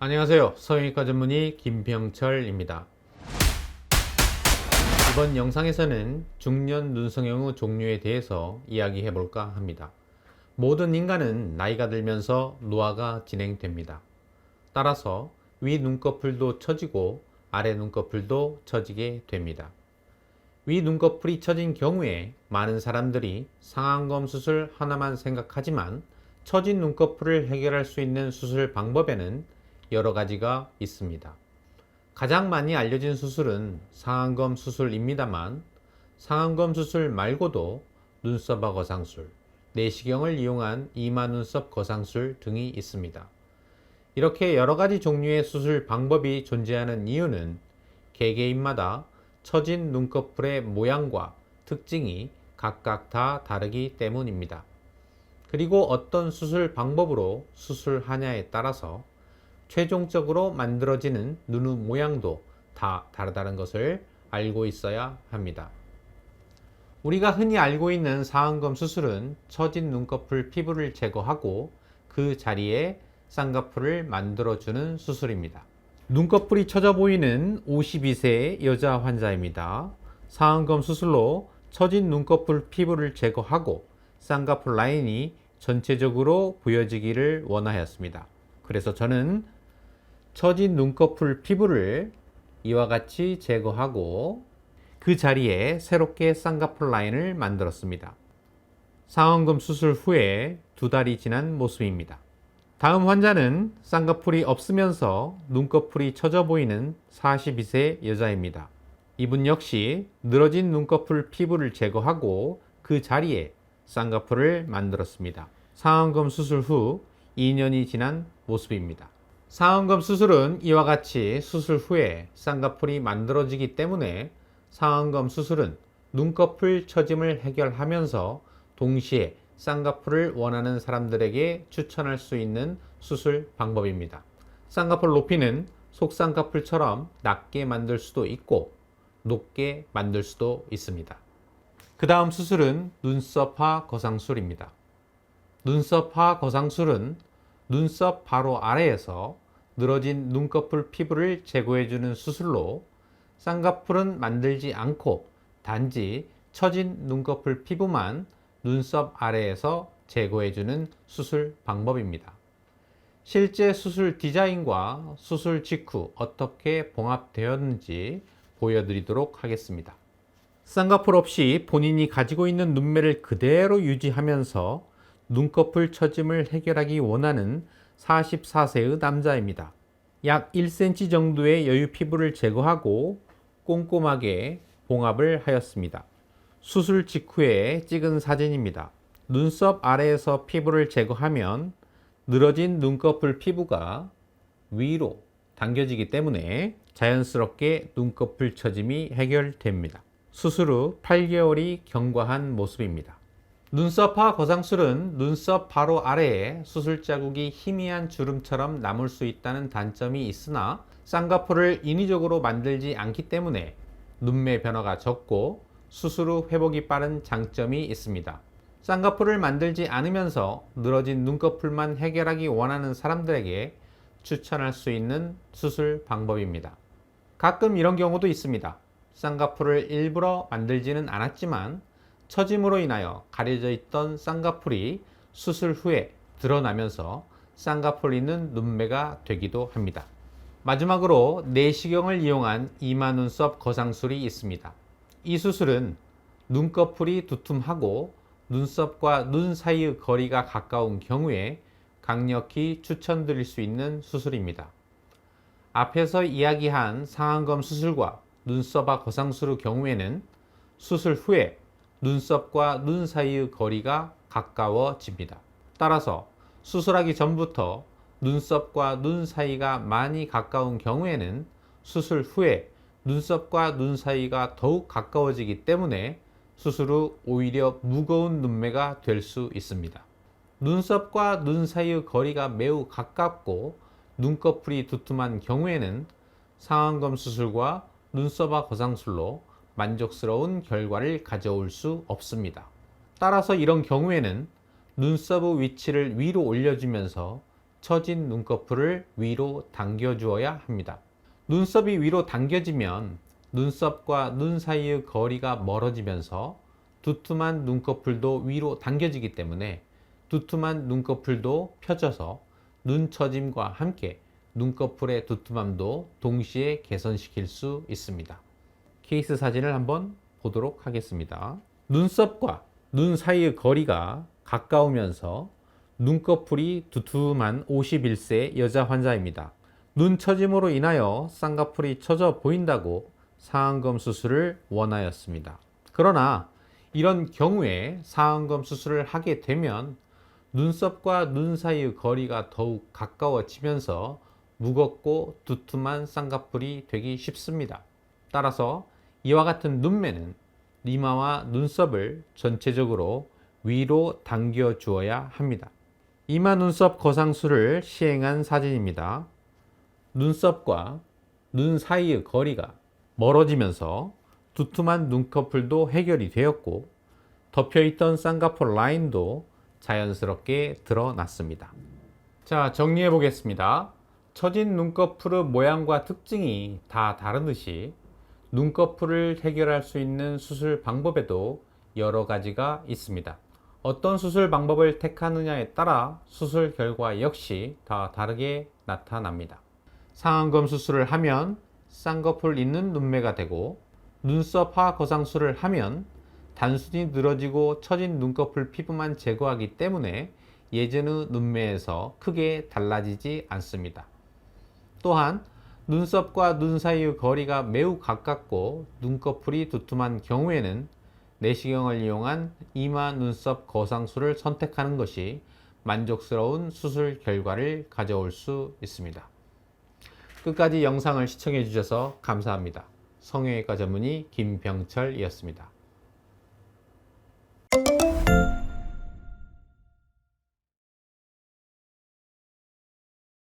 안녕하세요. 성형외과 전문의 김병철입니다. 이번 영상에서는 중년 눈성형 종류에 대해서 이야기해 볼까 합니다. 모든 인간은 나이가 들면서 노화가 진행됩니다. 따라서 위 눈꺼풀도 처지고 아래 눈꺼풀도 처지게 됩니다. 위 눈꺼풀이 처진 경우에 많은 사람들이 상안검 수술 하나만 생각하지만 처진 눈꺼풀을 해결할 수 있는 수술 방법에는 여러 가지가 있습니다. 가장 많이 알려진 수술은 상안검 수술입니다만 상안검 수술 말고도 눈썹화 거상술, 내시경을 이용한 이마 눈썹 거상술 등이 있습니다. 이렇게 여러 가지 종류의 수술 방법이 존재하는 이유는 개개인마다 처진 눈꺼풀의 모양과 특징이 각각 다 다르기 때문입니다. 그리고 어떤 수술 방법으로 수술하냐에 따라서 최종적으로 만들어지는 눈의 모양도 다 다르다는 것을 알고 있어야 합니다. 우리가 흔히 알고 있는 상안검 수술은 처진 눈꺼풀 피부를 제거하고 그 자리에 쌍꺼풀을 만들어주는 수술입니다. 눈꺼풀이 처져 보이는 52세 여자 환자입니다. 상안검 수술로 처진 눈꺼풀 피부를 제거하고 쌍꺼풀 라인이 전체적으로 보여지기를 원하였습니다. 그래서 저는 처진 눈꺼풀 피부를 이와 같이 제거하고 그 자리에 새롭게 쌍꺼풀 라인을 만들었습니다. 상안검 수술 후에 2달이 지난 모습입니다. 다음 환자는 쌍꺼풀이 없으면서 눈꺼풀이 처져 보이는 42세 여자입니다. 이분 역시 늘어진 눈꺼풀 피부를 제거하고 그 자리에 쌍꺼풀을 만들었습니다. 상안검 수술 후 2년이 지난 모습입니다. 상안검 수술은 이와 같이 수술 후에 쌍꺼풀이 만들어지기 때문에 상안검 수술은 눈꺼풀 처짐을 해결하면서 동시에 쌍꺼풀을 원하는 사람들에게 추천할 수 있는 수술 방법입니다. 쌍꺼풀 높이는 속쌍꺼풀처럼 낮게 만들 수도 있고 높게 만들 수도 있습니다. 그 다음 수술은 눈썹화 거상술입니다. 눈썹화 거상술은 눈썹 바로 아래에서 늘어진 눈꺼풀 피부를 제거해주는 수술로 쌍꺼풀은 만들지 않고 단지 처진 눈꺼풀 피부만 눈썹 아래에서 제거해주는 수술 방법입니다. 실제 수술 디자인과 수술 직후 어떻게 봉합되었는지 보여드리도록 하겠습니다. 쌍꺼풀 없이 본인이 가지고 있는 눈매를 그대로 유지하면서 눈꺼풀 처짐을 해결하기 원하는 44세의 남자입니다. 약 1cm 정도의 여유 피부를 제거하고 꼼꼼하게 봉합을 하였습니다. 수술 직후에 찍은 사진입니다. 눈썹 아래에서 피부를 제거하면 늘어진 눈꺼풀 피부가 위로 당겨지기 때문에 자연스럽게 눈꺼풀 처짐이 해결됩니다. 수술 후 8개월이 경과한 모습입니다. 눈썹화 거상술은 눈썹 바로 아래에 수술 자국이 희미한 주름처럼 남을 수 있다는 단점이 있으나 쌍꺼풀을 인위적으로 만들지 않기 때문에 눈매 변화가 적고 수술 후 회복이 빠른 장점이 있습니다. 쌍꺼풀을 만들지 않으면서 늘어진 눈꺼풀만 해결하기 원하는 사람들에게 추천할 수 있는 수술 방법입니다. 가끔 이런 경우도 있습니다. 쌍꺼풀을 일부러 만들지는 않았지만 처짐으로 인하여 가려져 있던 쌍꺼풀이 수술 후에 드러나면서 쌍꺼풀 있는 눈매가 되기도 합니다. 마지막으로 내시경을 이용한 이마 눈썹 거상술이 있습니다. 이 수술은 눈꺼풀이 두툼하고 눈썹과 눈 사이의 거리가 가까운 경우에 강력히 추천드릴 수 있는 수술입니다. 앞에서 이야기한 상안검 수술과 눈썹화 거상술의 경우에는 수술 후에 눈썹과 눈 사이의 거리가 가까워집니다. 따라서 수술하기 전부터 눈썹과 눈 사이가 많이 가까운 경우에는 수술 후에 눈썹과 눈 사이가 더욱 가까워지기 때문에 수술 후 오히려 무거운 눈매가 될 수 있습니다. 눈썹과 눈 사이의 거리가 매우 가깝고 눈꺼풀이 두툼한 경우에는 상안검 수술과 눈썹화 거상술로 만족스러운 결과를 가져올 수 없습니다. 따라서 이런 경우에는 눈썹의 위치를 위로 올려주면서 처진 눈꺼풀을 위로 당겨 주어야 합니다. 눈썹이 위로 당겨지면 눈썹과 눈 사이의 거리가 멀어지면서 두툼한 눈꺼풀도 위로 당겨지기 때문에 두툼한 눈꺼풀도 펴져서 눈 처짐과 함께 눈꺼풀의 두툼함도 동시에 개선시킬 수 있습니다. 케이스 사진을 한번 보도록 하겠습니다. 눈썹과 눈 사이의 거리가 가까우면서 눈꺼풀이 두툼한 51세 여자 환자입니다. 눈 처짐으로 인하여 쌍꺼풀이 처져 보인다고 상안검 수술을 원하였습니다. 그러나 이런 경우에 상안검 수술을 하게 되면 눈썹과 눈 사이의 거리가 더욱 가까워지면서 무겁고 두툼한 쌍꺼풀이 되기 쉽습니다. 따라서 이와 같은 눈매는 이마와 눈썹을 전체적으로 위로 당겨 주어야 합니다. 이마 눈썹 거상술을 시행한 사진입니다. 눈썹과 눈 사이의 거리가 멀어지면서 두툼한 눈꺼풀도 해결이 되었고 덮여있던 쌍꺼풀 라인도 자연스럽게 드러났습니다. 자, 정리해 보겠습니다. 처진 눈꺼풀의 모양과 특징이 다 다르듯이 눈꺼풀을 해결할 수 있는 수술 방법에도 여러 가지가 있습니다. 어떤 수술 방법을 택하느냐에 따라 수술 결과 역시 다 다르게 나타납니다. 상안검 수술을 하면 쌍꺼풀 있는 눈매가 되고 눈썹 하 거상술을 하면 단순히 늘어지고 처진 눈꺼풀 피부만 제거하기 때문에 예전의 눈매에서 크게 달라지지 않습니다. 또한 눈썹과 눈 사이의 거리가 매우 가깝고 눈꺼풀이 두툼한 경우에는 내시경을 이용한 이마 눈썹 거상술을 선택하는 것이 만족스러운 수술 결과를 가져올 수 있습니다. 끝까지 영상을 시청해 주셔서 감사합니다. 성형외과 전문의 김병철이었습니다.